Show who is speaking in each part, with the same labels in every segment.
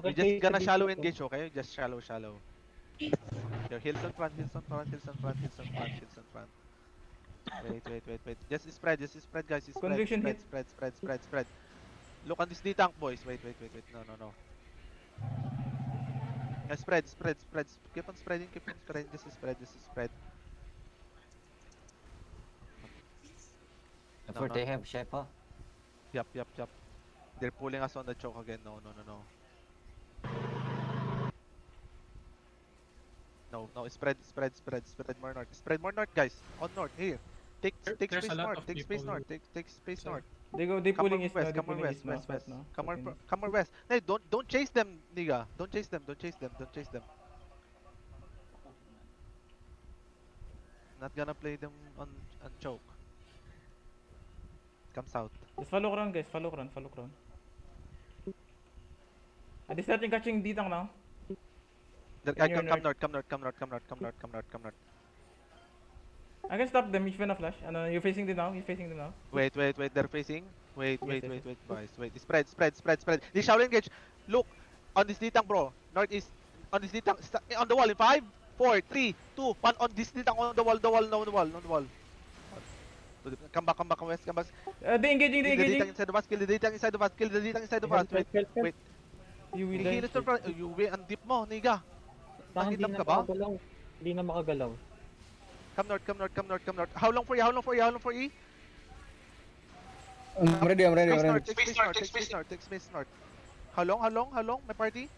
Speaker 1: We just gonna shallow engage, okay? Just shallow. Your heels on front, heels on front, heels on front, heels on front, heels on front. Wait. Just spread, guys.
Speaker 2: Conviction hit.
Speaker 1: Spread. Look on this D-tank, boys. Wait. No. Yeah, spread. Keep on spreading. This is spread.
Speaker 3: Before
Speaker 1: No.
Speaker 3: they have Shepa.
Speaker 1: Yup. They're pulling us on the choke again. No. No, spread more north. Spread more north, guys. On north, here. Take
Speaker 4: There's
Speaker 1: space
Speaker 4: a lot
Speaker 1: north.
Speaker 4: of
Speaker 1: Take space
Speaker 4: people.
Speaker 1: north. Take space north.
Speaker 2: They
Speaker 1: Come
Speaker 2: pulling
Speaker 1: on
Speaker 2: east now.
Speaker 1: west.
Speaker 2: They
Speaker 1: Come on
Speaker 2: pulling
Speaker 1: west.
Speaker 2: east now. South now.
Speaker 1: Come
Speaker 2: Okay.
Speaker 1: on west. Hey, don't chase them, nigga. Don't chase them. Not gonna play them on choke. Come south.
Speaker 2: Just follow Crown, guys. Follow Crown. They starting catching Ditang now.
Speaker 1: Come
Speaker 2: north.
Speaker 1: north.
Speaker 2: I can stop them if you wanna flash. You're facing them now.
Speaker 1: Wait. They're facing. Wait,
Speaker 2: Yes.
Speaker 1: boys. Wait. Spread. This Shaolin engage. Look on this ditang, bro. Northeast. On this ditang. On the wall in 5, 4, 3, 2, 1. On this ditang on the wall. On the wall. Come back west.
Speaker 2: They engaging.
Speaker 1: Kill the ditang inside the bus. Kill the ditang inside the bus. Wait.
Speaker 2: You will
Speaker 1: Heal
Speaker 2: die.
Speaker 1: it from you wait ang deep mo, niga.
Speaker 5: Hindi
Speaker 1: Nakitap
Speaker 5: na
Speaker 1: ka ba?
Speaker 5: makagalaw. Hindi na makagalaw.
Speaker 1: Come north. How long for E?
Speaker 6: I'm ready.
Speaker 1: Take space north. How long? My party?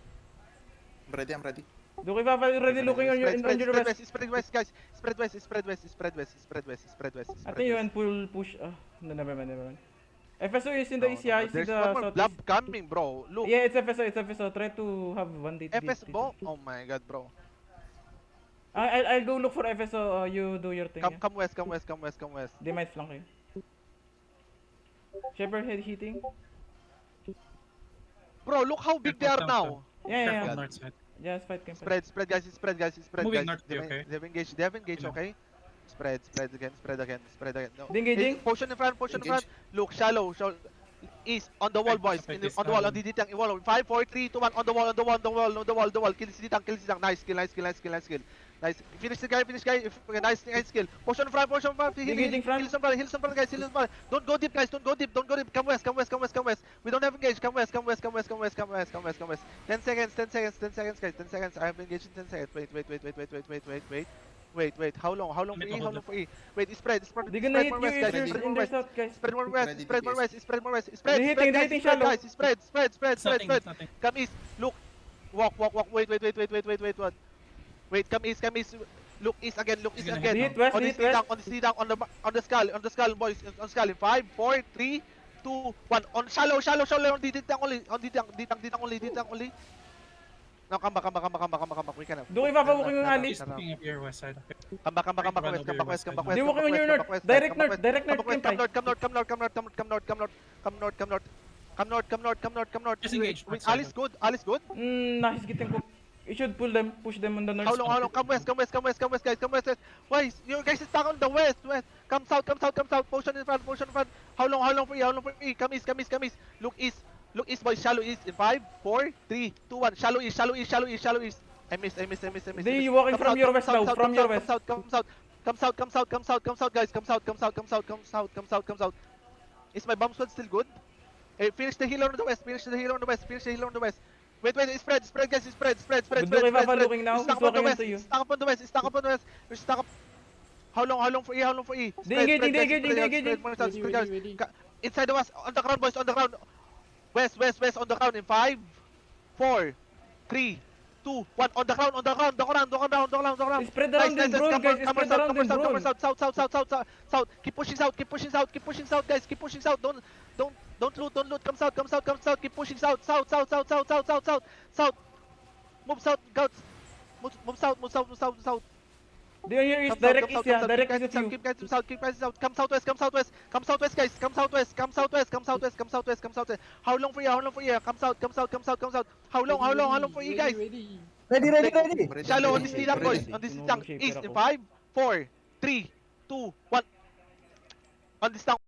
Speaker 7: I'm ready.
Speaker 2: Look, if I'm already looking on your west.
Speaker 1: Spread west, guys. Spread west.
Speaker 2: I think you can push. No, never mind. FSO is in the east, yeah. It's in
Speaker 1: There's
Speaker 2: the
Speaker 1: one more
Speaker 2: southeast.
Speaker 1: blob coming, bro. Look.
Speaker 2: Yeah, it's FSO. Try to have one day.
Speaker 1: FS, bro. Oh my god, bro.
Speaker 2: I'll go look for FSO. You do your thing.
Speaker 1: Come west.
Speaker 2: They might flank you. Shepherd head hitting.
Speaker 1: Bro, look how big they are now.
Speaker 2: Yeah.
Speaker 4: Careful north side.
Speaker 2: Just fight camp.
Speaker 1: Spread, guys.
Speaker 4: Moving north, okay?
Speaker 1: They have engaged, okay? Spread again. No.
Speaker 2: They engaging?
Speaker 1: Hey, potion in front. Look, shallow. East, on the wall, boys. On the wall, on the ditang. Wall. 5, 4, 3, 2, 1. On the wall. Kill si ditang. Nice kill. Nice. Finish guy. Nice kill. Potion in front.
Speaker 2: Engaging front.
Speaker 1: Heal some front, guys. Don't go deep, guys. Don't go deep. Come west. We don't have engage. Come west. 10 seconds, guys. 10 seconds. I have engaged in 10 seconds. Wait. How long for E? Wait, spread.
Speaker 2: They're gonna hit
Speaker 1: more
Speaker 2: you
Speaker 1: west,
Speaker 2: if
Speaker 1: guys.
Speaker 2: you're
Speaker 1: Spread
Speaker 2: in
Speaker 1: more
Speaker 2: their
Speaker 1: west.
Speaker 2: south, guys.
Speaker 1: Spread more west.
Speaker 7: Ready,
Speaker 1: Spread more
Speaker 7: please.
Speaker 1: west. Spread more west.
Speaker 2: They're hitting, shallow.
Speaker 1: Spread.
Speaker 4: Nothing.
Speaker 1: Come east. Look. Walk. Wait. Wait. Come east. Look east again.
Speaker 2: They hit west.
Speaker 1: On the down. On the skull, boys. On skull in 5, 4, 3, 2, 1. On shallow. On ditang only. Now come back. We can have.
Speaker 2: Doon ipapabukin yung alley.
Speaker 4: He's looking at your west side. Okay.
Speaker 1: Come back west.
Speaker 2: They walking on your north. Direct north.
Speaker 1: Come north.
Speaker 4: Just engage
Speaker 1: Wait,
Speaker 4: north side.
Speaker 1: Alice good?
Speaker 2: He's getting cooked. You should push them on the north.
Speaker 1: How long? Come west, guys. Come west. Why? You guys is stuck on the west. Come south. Potion in front. How long for E? Come east. Look east, boys. Shallow east in 5, 4, 3, 2, 1. Shallow east. I miss.
Speaker 2: They walking from your west now. From your west.
Speaker 1: Come south, guys. Come south. Is my bomb squad still good? Hey, finish the healer on the west. Wait, spread, guys. Spread.
Speaker 2: Budok ipapaluking now. He's
Speaker 1: Stack up on the
Speaker 2: walking
Speaker 1: west.
Speaker 2: into you.
Speaker 1: Stack up on the west. We're stuck up. How long for E?
Speaker 2: They engaging.
Speaker 1: Spread, guys. Inside the west, on the ground, boys, on the ground. West, on the ground in 5, 4, 3, 2, 1. On the ground.
Speaker 2: Spread around them, bro. Guys, spread around them, bro.
Speaker 1: South. Keep pushing south, guys. Keep pushing south. Don't loot. Come south. Keep pushing south. Move south, guys. Move south.
Speaker 2: They on your east. Direct east, yeah. Direct east of you.
Speaker 1: Keep guys south. Come southwest, guys. Come southwest. How long for you? Come south. How long for you guys?
Speaker 6: Ready.
Speaker 1: Shallow on this ditang, boys. On this ditang. East in 5, 4, 3, 2, 1. On this ditang.